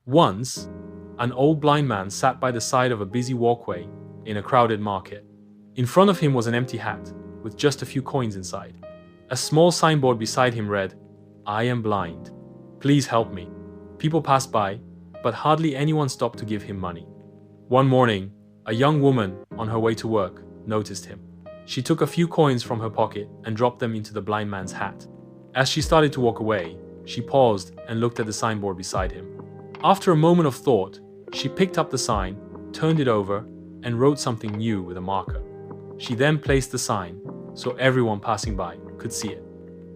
Once, an old blind man sat by the side of a busy walkway in a crowded market. In front of him was an empty hat with just a few coins inside. A small signboard beside him read, "I am blind. Please help me." People passed by, but hardly anyone stopped to give him money. One morning, a young woman on her way to work noticed him. She took a few coins from her pocket and dropped them into the blind man's hat. As she started to walk away, she paused and looked at the signboard beside him. After a moment of thought, she picked up the sign, turned it over, and wrote something new with a marker. She then placed the sign so everyone passing by could see it.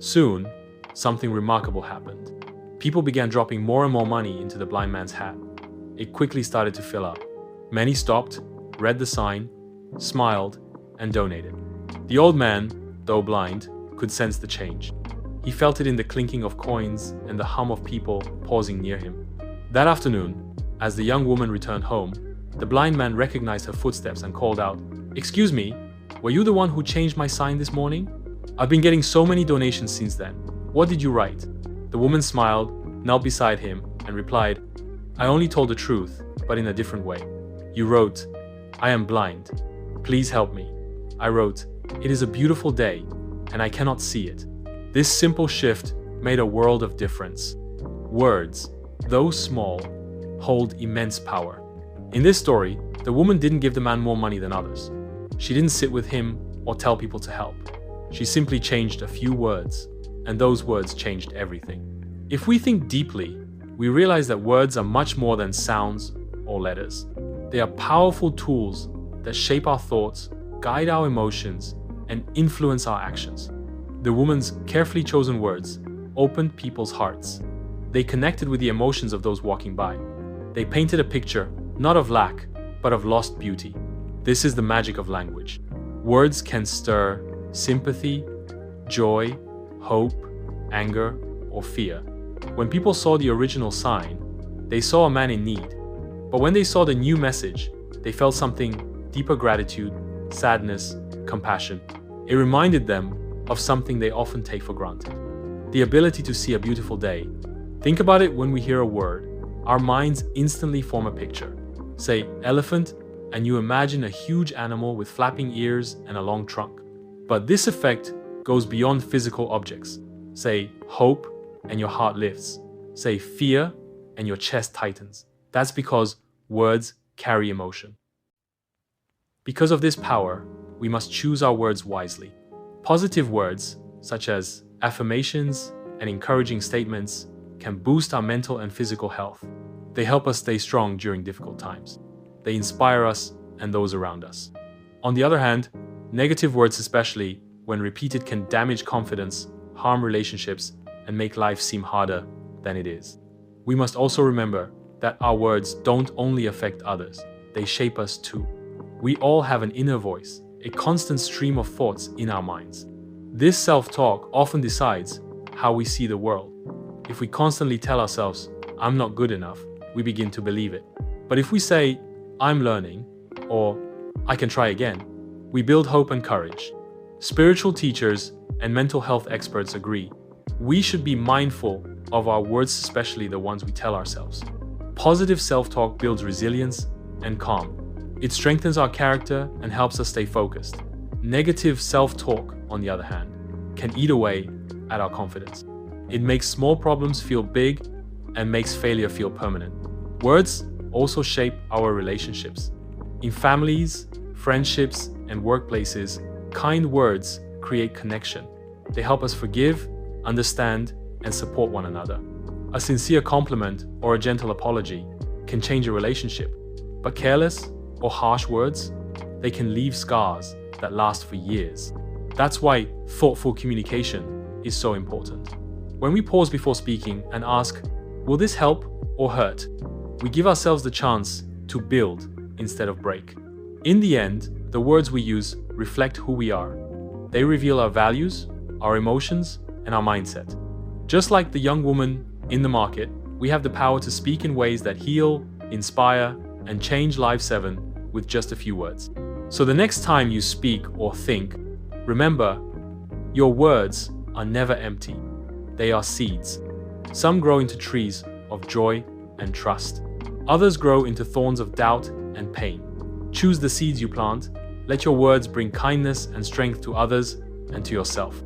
Soon, something remarkable happened. People began dropping more and more money into the blind man's hat. It quickly started to fill up. Many stopped, read the sign, smiled, and donated. The old man, though blind, could sense the change. He felt it in the clinking of coins and the hum of people pausing near him. That afternoon, as the young woman returned home, the blind man recognized her footsteps and called out, "Excuse me, were you the one who changed my sign this morning? I've been getting so many donations since then. What did you write?" The woman smiled, knelt beside him, and replied, "I only told the truth, but in a different way. You wrote, 'I am blind. Please help me.' I wrote, 'It is a beautiful day, and I cannot see it.' This simple shift made a world of difference. Words, though small, hold immense power." In this story, the woman didn't give the man more money than others. She didn't sit with him or tell people to help. She simply changed a few words, and those words changed everything. If we think deeply, we realize that words are much more than sounds or letters. They are powerful tools that shape our thoughts, guide our emotions, and influence our actions. The woman's carefully chosen words opened people's hearts. They connected with the emotions of those walking by. They painted a picture, not of lack, but of lost beauty. This is the magic of language. Words can stir sympathy, joy, hope, anger, or fear. When people saw the original sign, they saw a man in need. But when they saw the new message, they felt something: deeper gratitude, sadness, compassion. It reminded them of something they often take for granted: the ability to see a beautiful day. Think about it. When we hear a word, our minds instantly form a picture. Say elephant, and you imagine a huge animal with flapping ears and a long trunk. But this effect goes beyond physical objects. Say hope, and your heart lifts. Say fear, and your chest tightens. That's because words carry emotion. Because of this power, we must choose our words wisely. Positive words, such as affirmations and encouraging statements, can boost our mental and physical health. They help us stay strong during difficult times. They inspire us and those around us. On the other hand, negative words, especially when repeated, can damage confidence, harm relationships, and make life seem harder than it is. We must also remember that our words don't only affect others, they shape us too. We all have an inner voice, a constant stream of thoughts in our minds. This self-talk often decides how we see the world. If we constantly tell ourselves, "I'm not good enough," we begin to believe it. But if we say, "I'm learning," or "I can try again," we build hope and courage. Spiritual teachers and mental health experts agree. We should be mindful of our words, especially the ones we tell ourselves. Positive self-talk builds resilience and calm. It strengthens our character and helps us stay focused. Negative self-talk, on the other hand, can eat away at our confidence. It makes small problems feel big and makes failure feel permanent. Words also shape our relationships. In families, friendships, and workplaces, kind words create connection. They help us forgive, understand, and support one another. A sincere compliment or a gentle apology can change a relationship, but careless or harsh words, they can leave scars that last for years. That's why thoughtful communication is so important. When we pause before speaking and ask, "Will this help or hurt?" we give ourselves the chance to build instead of break. In the end, the words we use reflect who we are. They reveal our values, our emotions, and our mindset. Just like the young woman in the market, we have the power to speak in ways that heal, inspire, and change lives 7 with just a few words. So the next time you speak or think, remember, your words are never empty. They are seeds. Some grow into trees of joy, and trust. Others grow into thorns of doubt and pain. Choose the seeds you plant. Let your words bring kindness and strength to others and to yourself.